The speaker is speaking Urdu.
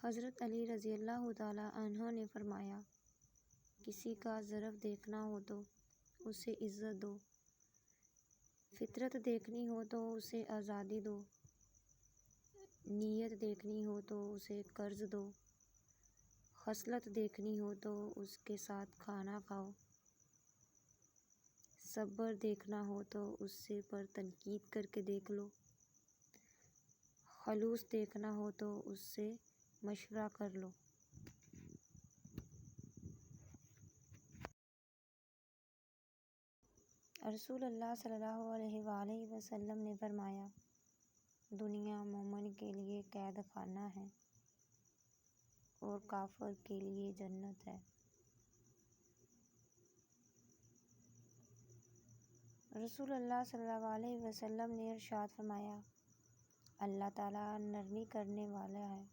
حضرت علی رضی اللہ تعالیٰ عنہ نے فرمایا، کسی کا ظرف دیکھنا ہو تو اسے عزت دو، فطرت دیکھنی ہو تو اسے آزادی دو، نیت دیکھنی ہو تو اسے قرض دو، خصلت دیکھنی ہو تو اس کے ساتھ کھانا کھاؤ، صبر دیکھنا ہو تو اس سے پر تنقید کر کے دیکھ لو، خلوص دیکھنا ہو تو اس سے مشورہ کر لو۔ رسول اللہ صلی اللہ علیہ وآلہ وسلم نے فرمایا، دنیا مومن کے لیے قید خانہ ہے اور کافر کے لیے جنت ہے۔ رسول اللہ صلی اللہ علیہ وسلم نے ارشاد فرمایا، اللہ تعالیٰ نرمی کرنے والا ہے